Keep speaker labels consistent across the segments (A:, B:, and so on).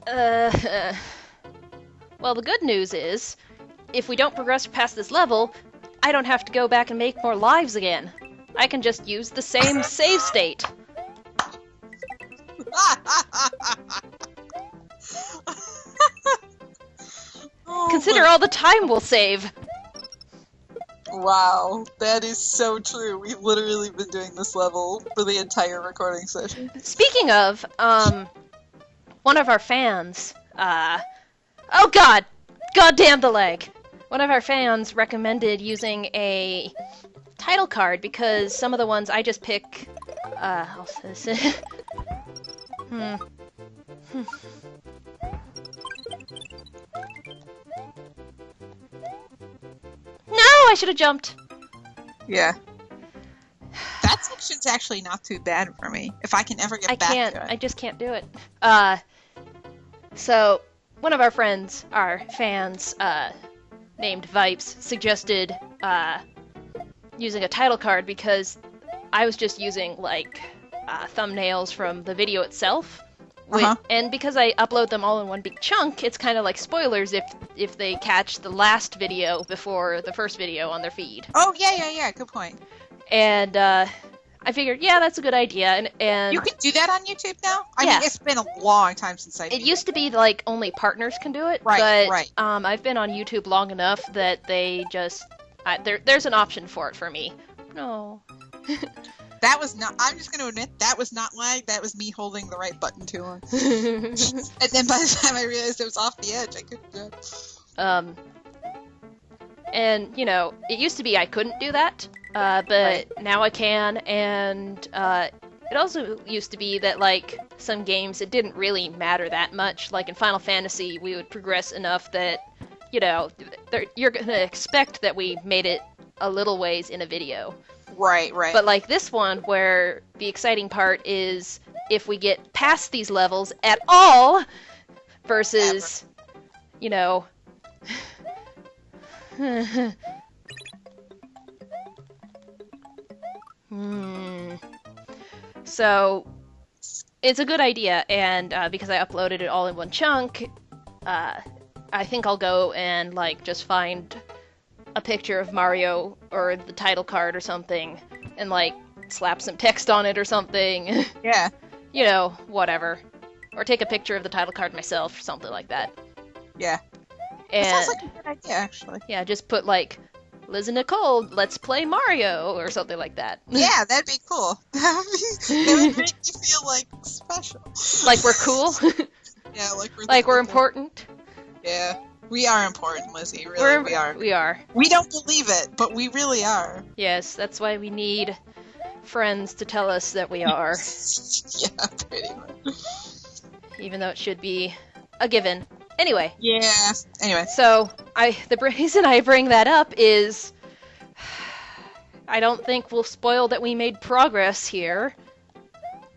A: Uh, well, the good news is, if we don't progress past this level, I don't have to go back and make more lives again. I can just use the same save state. Consider all the time we'll save.
B: Wow, that is so true. We've literally been doing this level for the entire recording session.
A: Speaking of, one of our fans, oh god! God damn the leg! One of our fans recommended using a title card because some of the ones I just pick, No, I should have jumped.
B: Yeah. That section's actually not too bad for me. If I can ever get back to it.
A: I just can't do it. So, one of our friends, our fans, named Vipes, suggested, using a title card because I was just using, like, thumbnails from the video itself. And because I upload them all in one big chunk, it's kind of like spoilers if they catch the last video before the first video on their feed.
B: Oh, yeah, good point.
A: And, I figured, yeah, that's a good idea, and...
B: You can do that on YouTube now? I
A: Yeah.
B: mean, it's been a long time since I did
A: It used to be, like, only partners can do it,
B: Right,
A: but,
B: right.
A: I've been on YouTube long enough that they just... there's an option for it for me. No.
B: That was not... I'm just going to admit, that was not lag. That was me holding the right button too long. And then by the time I realized it was off the edge, I couldn't do it.
A: And, you know, it used to be I couldn't do that, but now I can, and, it also used to be that, like, some games, it didn't really matter that much. Like, in Final Fantasy, we would progress enough that, you know, you're gonna expect that we made it a little ways in a video.
B: Right.
A: But, like, this one, where the exciting part is if we get past these levels at all, versus, you know... So, it's a good idea, and because I uploaded it all in one chunk, I think I'll go and, like, just find a picture of Mario or the title card or something, and, like, slap some text on it or something.
B: Yeah.
A: You know, whatever. Or take a picture of the title card myself, or something like that.
B: Yeah.
A: And,
B: That sounds like a good idea, actually.
A: yeah, just put, like, Liz and Nicole, let's play Mario, or something like that.
B: Yeah, that'd be cool. That would make me feel, like, special.
A: Like we're cool?
B: Yeah,
A: like we're important?
B: Yeah. We are important, Lizzie. Really, we are.
A: We are.
B: We don't believe it, but we really are.
A: Yes, that's why we need friends to tell us that we are.
B: Yeah, pretty much.
A: Even though it should be a given. Anyway.
B: Yeah. Anyway.
A: So, the reason I bring that up is... I don't think we'll spoil that we made progress here.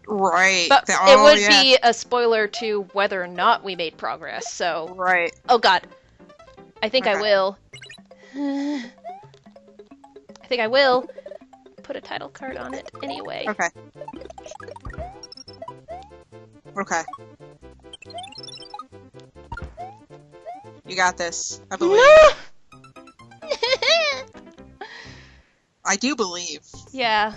B: Right.
A: But it would be a spoiler to whether or not we made progress, so...
B: Right.
A: Oh god. I think I
B: Okay.
A: will. I think I will put a title card on it anyway.
B: Okay. Okay. You got this. I believe. I do believe.
A: Yeah.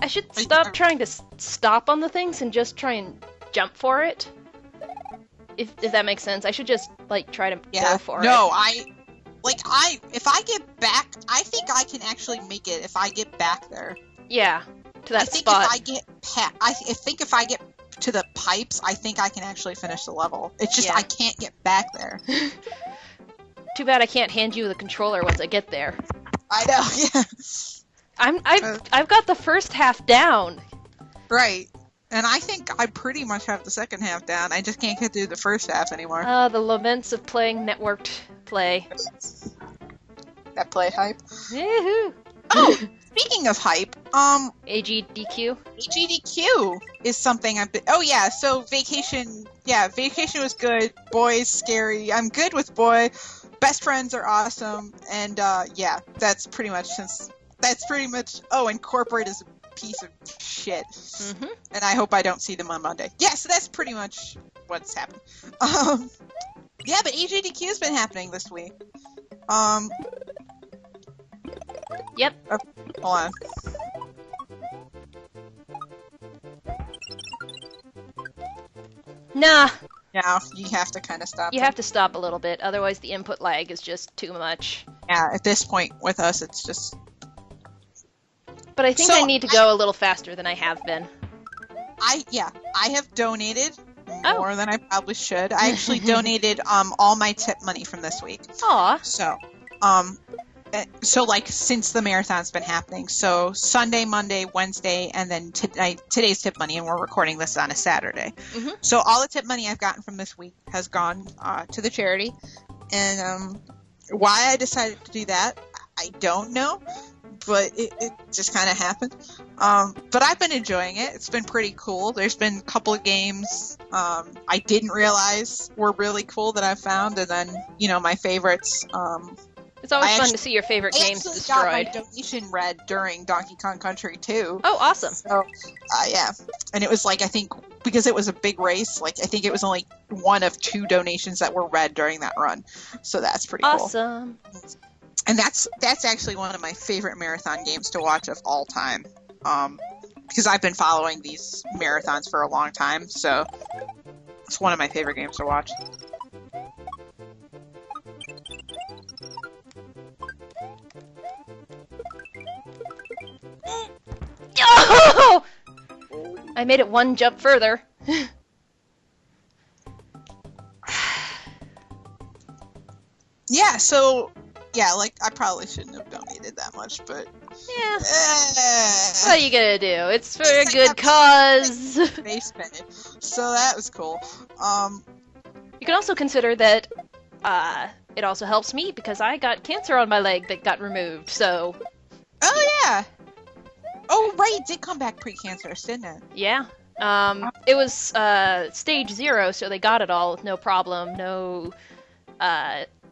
A: I should
B: Wait,
A: stop trying to stop on the things and just try and jump for it. If that makes sense. I should just, like, try to go for it.
B: No, if I get back, I think I can actually make it if I get back there.
A: Yeah. To that
B: I think
A: spot.
B: if I get I think if I get to the pipes, I think I can actually finish the level. It's just
A: Yeah.
B: I can't get back there.
A: Too bad I can't hand you the controller once I get there.
B: I know, yeah.
A: I've got the first half down.
B: Right. And I think I pretty much have the second half down. I just can't get through the first half anymore.
A: The laments of playing networked play.
B: That play hype.
A: Woohoo!
B: Oh, speaking of hype,
A: AGDQ?
B: AGDQ is something I've been... Oh, yeah, so Vacation... Yeah, Vacation was good. Boy's scary. I'm good with Boy. Best friends are awesome. And, yeah, that's pretty much... Oh, and Corporate is a piece of shit.
A: Mm-hmm.
B: And I hope I don't see them on Monday. Yeah, so that's pretty much what's happening. Yeah, but AJDQ's been happening this week.
A: Yep.
B: Hold on.
A: Nah,
B: Yeah, you have to kind of stop.
A: you have to stop a little bit, otherwise the input lag is just too much.
B: Yeah, at this point with us, it's just.
A: But I think
B: So,
A: I need to go a little faster than I have been.
B: I have donated
A: Oh.
B: more than I probably should. I actually donated all my tip money from this week.
A: Aw.
B: So like since the marathon's been happening, so Sunday, Monday, Wednesday, and then today's tip money, and we're recording this on a Saturday.
A: Mhm.
B: So all the tip money I've gotten from this week has gone to the charity, and why I decided to do that, I don't know, but it just kind of happened. But I've been enjoying it. It's been pretty cool. There's been a couple of games I didn't realize were really cool that I've found, and then my favorites.
A: It's always
B: I
A: fun
B: actually-
A: to see your favorite
B: I
A: games
B: actually got my
A: destroyed.
B: donation read during Donkey Kong Country 2.
A: Oh, awesome.
B: So, yeah. And it was like, I think, because it was a big race, like, I think it was only one of 2 donations that were read during that run. So that's pretty cool.
A: Awesome.
B: And that's actually one of my favorite marathon games to watch of all time. Because I've been following these marathons for a long time, so it's one of my favorite games to watch.
A: Oh! I made it one jump further.
B: Yeah, so, yeah, like, I probably shouldn't have donated that much, but...
A: Yeah.
B: What
A: What are you gonna do? It's for a good cause.
B: Face painted. So that was cool.
A: You can also consider that it also helps me because I got cancer on my leg that got removed, so
B: Oh yeah. Oh right, it did come back pre-cancerous, didn't it?
A: yeah. It was stage 0, so they got it all with no problem, no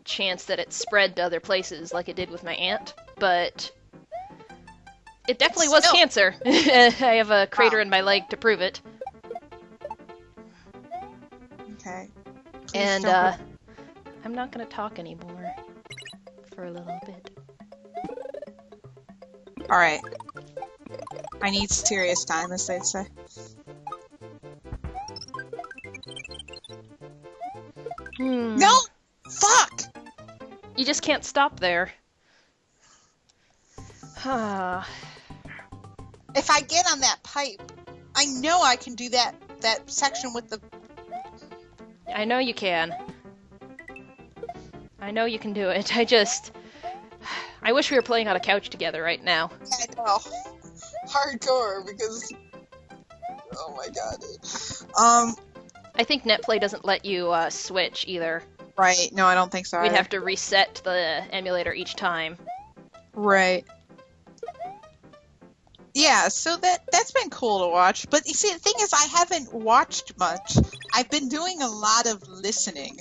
A: chance that it spread to other places like it did with my aunt, but it definitely was
B: Still.
A: cancer. I have a crater
B: Wow.
A: in my leg to prove it.
B: Okay. Please
A: And
B: don't
A: I'm not gonna talk anymore for a little bit.
B: All right. I need serious time, as they'd say. No! Fuck!
A: You just can't stop there. Ah.
B: If I get on that pipe, I know I can do that section with the...
A: I know you can. I know you can do it. I wish we were playing on a couch together right now.
B: I know. Hardcore, because... Oh my god, dude.
A: I think NetPlay doesn't let you switch either.
B: Right. No, I don't think so.
A: We'd
B: either.
A: have to reset the emulator each time.
B: Right. Yeah, so that's been cool to watch. But you see, the thing is, I haven't watched much. I've been doing a lot of listening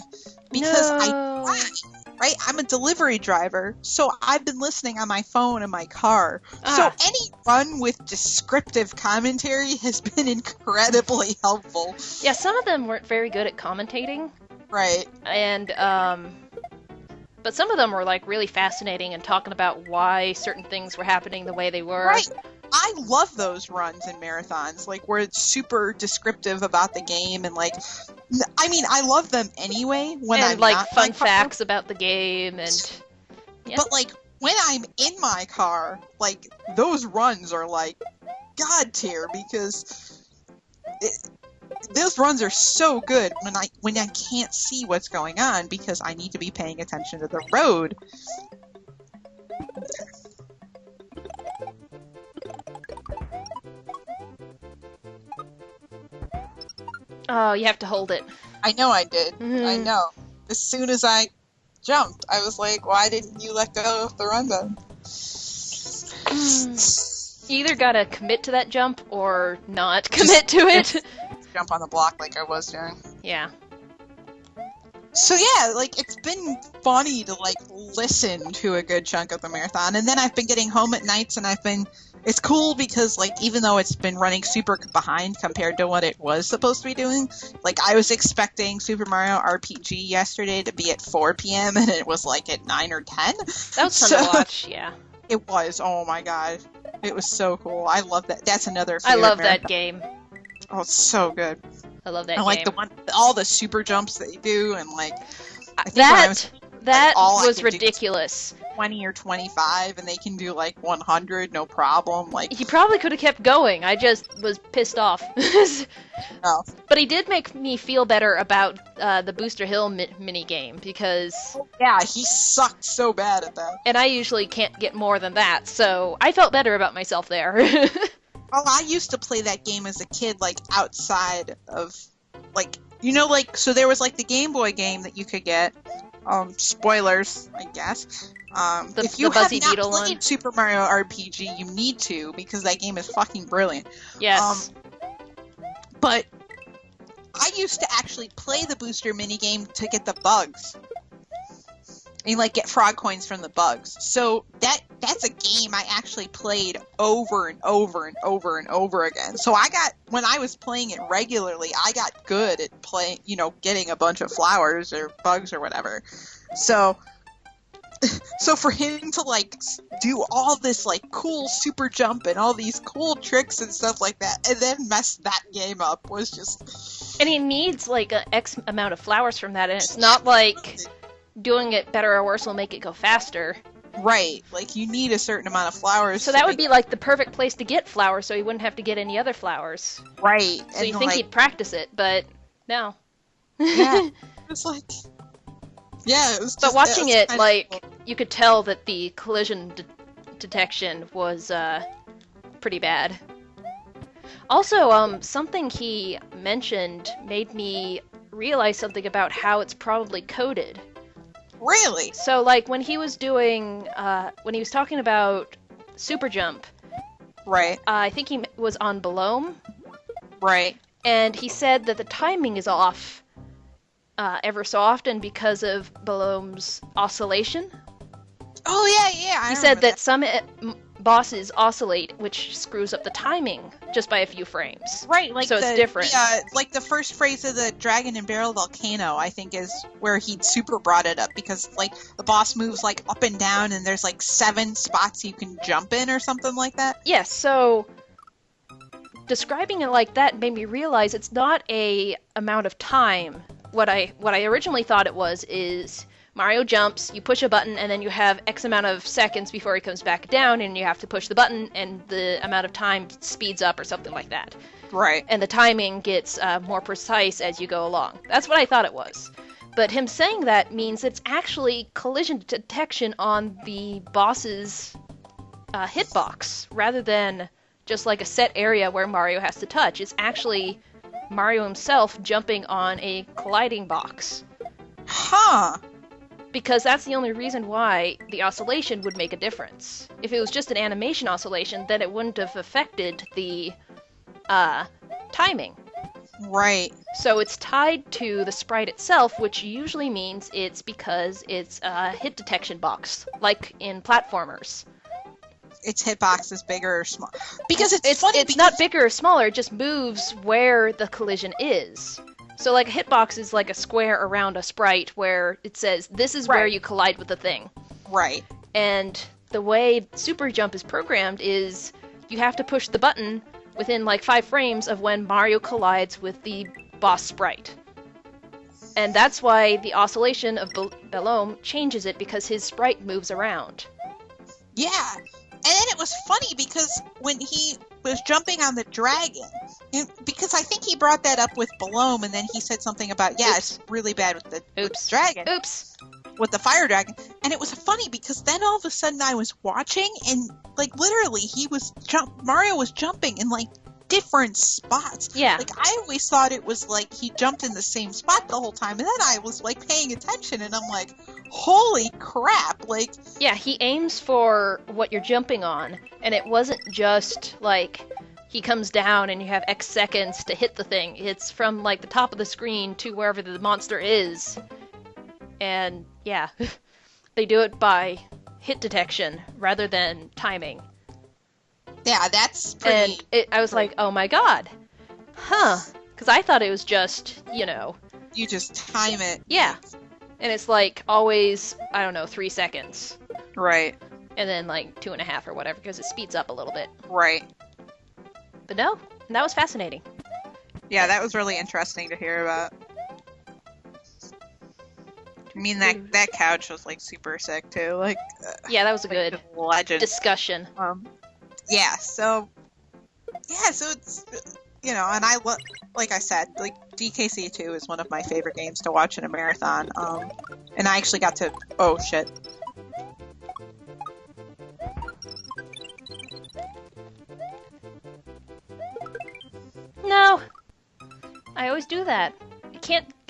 B: because I drive, right? I'm a delivery driver, so I've been listening on my phone in my car. So any run with descriptive commentary has been incredibly helpful.
A: Yeah, some of them weren't very good at commentating,
B: Right.
A: and but some of them were like really fascinating and talking about why certain things were happening the way they were.
B: Right. I love those runs in marathons, like where it's super descriptive about the game and like, I mean, I love them anyway when
A: And
B: I'm
A: like
B: not in
A: fun
B: my car,
A: facts about the game and yeah.
B: But like when I'm in my car, like those runs are like god tier because those runs are so good when I can't see what's going on because I need to be paying attention to the road.
A: Oh, you have to hold it.
B: I know I did. I
A: Mhm.
B: know. As soon as I jumped, I was like, why didn't you let go of the run button?
A: You either gotta commit to that jump or not commit to it.
B: Jump on the block like I was doing.
A: Yeah.
B: So yeah, like it's been funny to like listen to a good chunk of the marathon, and then I've been getting home at nights and I've been It's cool because, like, even though it's been running super behind compared to what it was supposed to be doing, like, I was expecting Super Mario RPG yesterday to be at 4 p.m. and it was, like, at 9 or 10.
A: That was fun to watch, yeah.
B: It was. Oh, my God. It was so cool. I love that. That's another
A: I
B: favorite
A: love
B: marathon.
A: that game.
B: Oh, it's so good.
A: I love that
B: I like
A: game.
B: the one, all the super jumps that you do, and, like, I think when I was
A: That
B: all I
A: was
B: could do-
A: ridiculous.
B: 20 or 25, and they can do, like, 100, no problem. Like,
A: He probably could have kept going. I just was pissed off.
B: oh.
A: But he did make me feel better about the Booster Hill mini game because,
B: Yeah, he sucked so bad at that.
A: and I usually can't get more than that, so I felt better about myself there.
B: Oh, I used to play that game as a kid, like, outside of, like, you know, like, so there was, like, the Game Boy game that you could get. Spoilers, I guess. If you
A: the
B: have
A: Buzzy
B: not
A: Beetle
B: played
A: one?
B: Super Mario RPG, you need to, because that game is fucking brilliant.
A: Yes.
B: But I used to actually play the booster minigame to get the bugs. And, like, get frog coins from the bugs. So that's a game I actually played over and over and over and over again. So when I was playing it regularly, I got good at playing, you know, getting a bunch of flowers or bugs or whatever. So for him to, like, do all this, like, cool super jump and all these cool tricks and stuff like that, and then mess that game up was just...
A: And he needs, like, an X amount of flowers from that, and it's not like doing it better or worse will make it go faster.
B: Right, like, you need a certain amount of flowers.
A: So that would be, like, the perfect place to get flowers, so he wouldn't have to get any other flowers.
B: Right.
A: So you think he'd practice it, but no.
B: Yeah, it was like... Yeah, it was just...
A: But watching
B: was
A: it,
B: kind of
A: like,
B: cool.
A: you could tell that the collision detection was, pretty bad. Also, something he mentioned made me realize something about how it's probably coded.
B: Really?
A: So, like, when he was doing, when he was talking about Super Jump,
B: Right,
A: I think he was on Belome,
B: right.
A: and he said that the timing is off ever so often because of Belome's oscillation.
B: Oh, yeah, I
A: He said
B: remember
A: that some bosses oscillate, which screws up the timing just by a few frames.
B: Right, like
A: so it's different.
B: Like the first phrase of the Dragon and Barrel Volcano, I think, is where he super brought it up because, like, the boss moves, like, up and down, and there's, like, 7 spots you can jump in or something like that.
A: Yes, so describing it like that made me realize it's not a amount of time. What I originally thought it was is Mario jumps, you push a button, and then you have X amount of seconds before he comes back down, and you have to push the button, and the amount of time speeds up or something like that.
B: Right.
A: And the timing gets more precise as you go along. That's what I thought it was. But him saying that means it's actually collision detection on the boss's hitbox, rather than just like a set area where Mario has to touch. It's actually Mario himself jumping on a colliding box.
B: Huh.
A: Because that's the only reason why the oscillation would make a difference. If it was just an animation oscillation, then it wouldn't have affected the timing.
B: Right.
A: So it's tied to the sprite itself, which usually means it's because it's a hit detection box, like in platformers.
B: Its hitbox is bigger or small. Because it's funny
A: It's
B: because...
A: not bigger or smaller, it just moves where the collision is. So, like, a hitbox is like a square around a sprite where it says, this is where
B: Right.
A: you collide with the thing.
B: Right.
A: And the way Super Jump is programmed is you have to push the button within, like, 5 frames of when Mario collides with the boss sprite. And that's why the oscillation of Belome changes it, because his sprite moves around.
B: Yeah. And then it was funny because when he was jumping on the dragon, because I think he brought that up with Belome, and then he said something about, yeah, it's really bad with the dragon.
A: Oops.
B: With the fire dragon. And it was funny because then all of a sudden I was watching, and, like, literally Mario was jumping in, like, different spots.
A: Yeah.
B: Like, I always thought it was like he jumped in the same spot the whole time, and then I was, like, paying attention, and I'm like, holy crap, like...
A: Yeah, he aims for what you're jumping on, and it wasn't just, like, he comes down and you have X seconds to hit the thing. It's from, like, the top of the screen to wherever the monster is. And, yeah, they do it by hit detection rather than timing.
B: Yeah, that's pretty.
A: And I was like, oh my god, huh? Because I thought it was just,
B: You just time it.
A: yeah. And it's like always, I don't know, 3 seconds.
B: Right.
A: And then like 2.5 or whatever, because it speeds up a little bit.
B: Right.
A: But no, that was fascinating.
B: Yeah, that was really interesting to hear about. I mean, that couch was like super sick too. Like,
A: Yeah, that was a
B: like
A: good
B: the legend.
A: discussion.
B: Yeah. So it's and like I said, like DKC 2 is one of my favorite games to watch in a marathon. And I actually got to. Oh shit.
A: No, I always do that.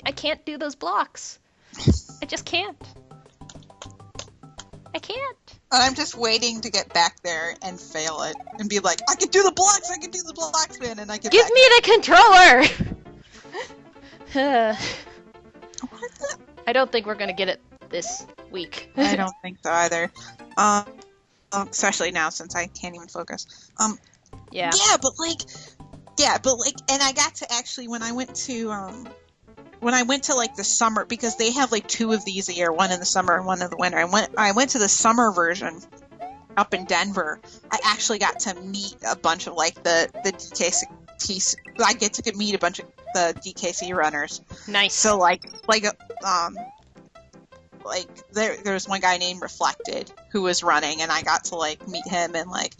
A: I can't do those blocks. I just can't. I can't.
B: And I'm just waiting to get back there and fail it and be like, I can do the blocks, man, and I get
A: Give
B: back
A: me the controller! I don't think we're gonna get it this week.
B: I don't think so either. Especially now since I can't even focus.
A: Yeah.
B: Yeah, but and I got to actually when I went to like the summer, because they have like 2 of these a year, one in the summer and one in the winter. I went to the summer version up in Denver. I actually got to meet a bunch of like the DKC. I get to meet a bunch of the DKC runners.
A: Nice.
B: So there's one guy named Reflected who was running, and I got to like meet him, and like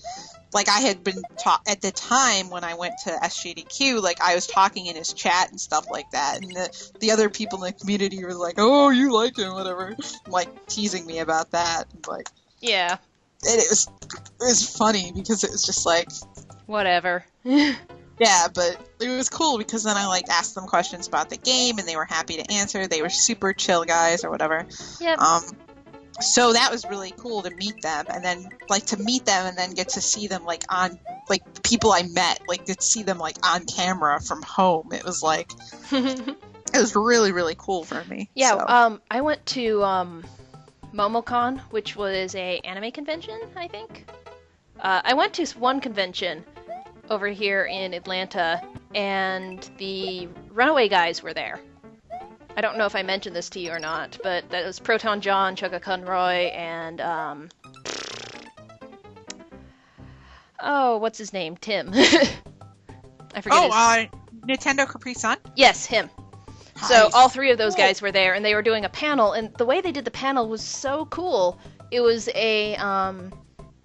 B: I had been taught at the time when I went to SGDQ, like I was talking in his chat and stuff like that, and the other people in the community were like, "Oh, you like him, whatever," like teasing me about that, and, like
A: Yeah.
B: and it was funny because it was just like
A: Whatever.
B: yeah, but it was cool because then I like asked them questions about the game and they were happy to answer. They were super chill guys or whatever.
A: Yep.
B: So that was really cool to meet them, and then get to see them like on like the people I met, like to see them like on camera from home. It was like it was really, really cool for me.
A: Yeah,
B: so.
A: I went to MomoCon, which was a anime convention, I think. I went to one convention over here in Atlanta, and the Runaway guys were there. I don't know if I mentioned this to you or not, but that was Proton John, Chugga Conroy, and what's his name? Tim. I forget.
B: Nintendo Capri Sun?
A: Yes, him.
B: Nice.
A: So all 3 of those guys were there, and they were doing a panel, and the way they did the panel was so cool. It was a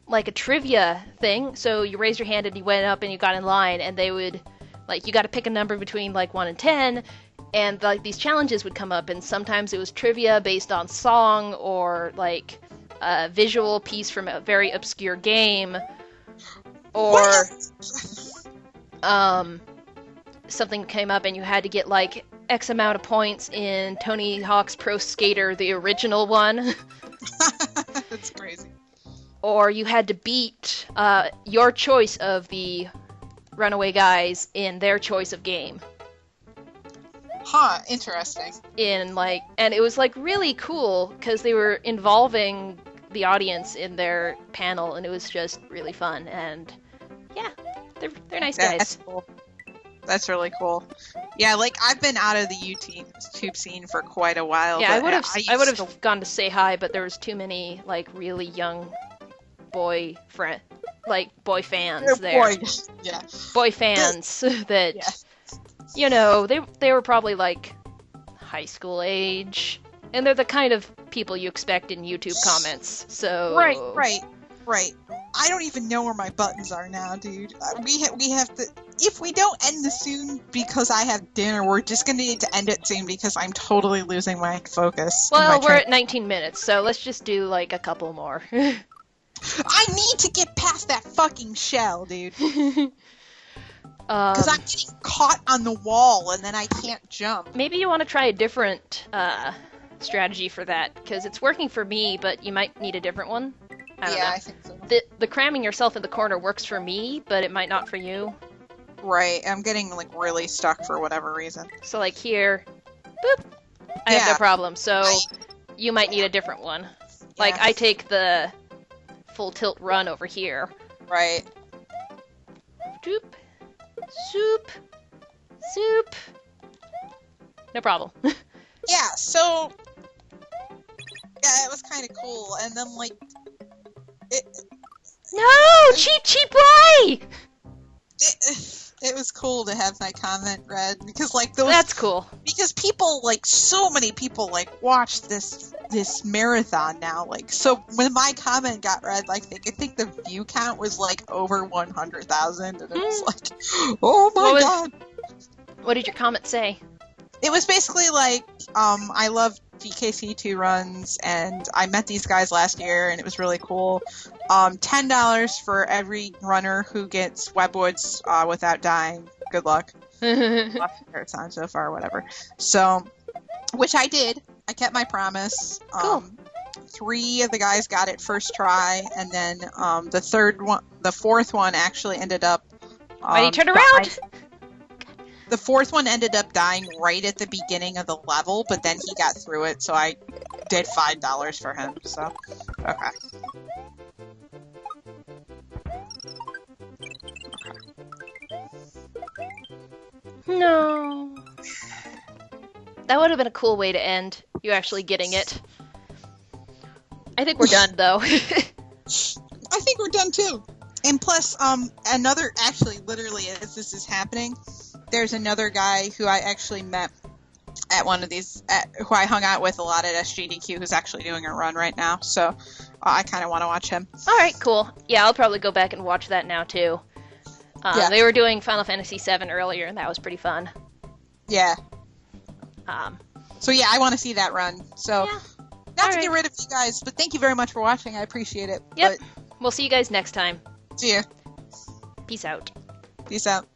A: like a trivia thing. So you raised your hand and you went up and you got in line, and they would like you got to pick a number between like 1 and 10. And like these challenges would come up, and sometimes it was trivia based on song or like a visual piece from a very obscure game, or something came up and you had to get like X amount of points in Tony Hawk's Pro Skater, the original one.
B: That's crazy.
A: Or you had to beat your choice of the Runaway guys in their choice of game.
B: Huh, interesting.
A: And it was like really cool because they were involving the audience in their panel, and it was just really fun. And yeah, they're nice guys.
B: That's cool. That's really cool. Yeah, like I've been out of the YouTube scene for quite a while.
A: Yeah,
B: but
A: I would have gone to say hi, but there was too many like really young boy fans there. Boy fans that. Yeah. You know, they were probably like high school age, and they're the kind of people you expect in YouTube comments. So
B: right. I don't even know where my buttons are now, dude. We have to. If we don't end this soon because I have dinner, we're just gonna need to end it soon because I'm totally losing my focus.
A: Well, we're at 19 minutes, so let's just do like a couple more.
B: I need to get past that fucking shell, dude. Because I'm getting caught on the wall and then I can't jump.
A: Maybe you want to try a different strategy for that, because it's working for me, but you might need a different one. I don't know.
B: I think so.
A: The cramming yourself in the corner works for me, but it might not for you.
B: Right, I'm getting like really stuck for whatever reason.
A: So like here, boop, I have no problem. So you might need a different one. Like I take the full tilt run over here.
B: Right.
A: Doop. Soup. Soup. No problem.
B: Yeah, so yeah, it was kind of cool, and then like
A: No! Cheap boy!
B: it was cool to have my comment read because like those
A: That's cool.
B: because people like so many people like watch this marathon now, like so when my comment got read, like I think the view count was like over 100,000, and it was like, oh my god.
A: What did your comment say?
B: It was basically like, I love VKC2 runs, and I met these guys last year, and it was really cool. $10 for every runner who gets Webwoods without dying. Good luck. Marathon so far, whatever. So, which I did. I kept my promise.
A: Cool.
B: 3 of the guys got it first try, and then the fourth one actually ended up.
A: Why did you turn around?
B: The fourth one ended up dying right at the beginning of the level, but then he got through it, so I did $5 for him. So, okay.
A: No. That would have been a cool way to end. You actually getting it. I think we're done, though.
B: I think we're done too. And plus, actually, literally, as this is happening, there's another guy who I actually met at one of these, who I hung out with a lot at SGDQ, who's actually doing a run right now. So I kind of want to watch him.
A: All right, cool. Yeah, I'll probably go back and watch that now too.
B: Yeah.
A: They were doing Final Fantasy VII earlier, and that was pretty fun.
B: Yeah.
A: Um,
B: So yeah, I want to see that run. So
A: Yeah.
B: not to
A: All
B: get
A: right.
B: rid of you guys, but thank you very much for watching. I appreciate it.
A: Yep. We'll see you guys next time.
B: But see ya.
A: Peace out.
B: Peace out.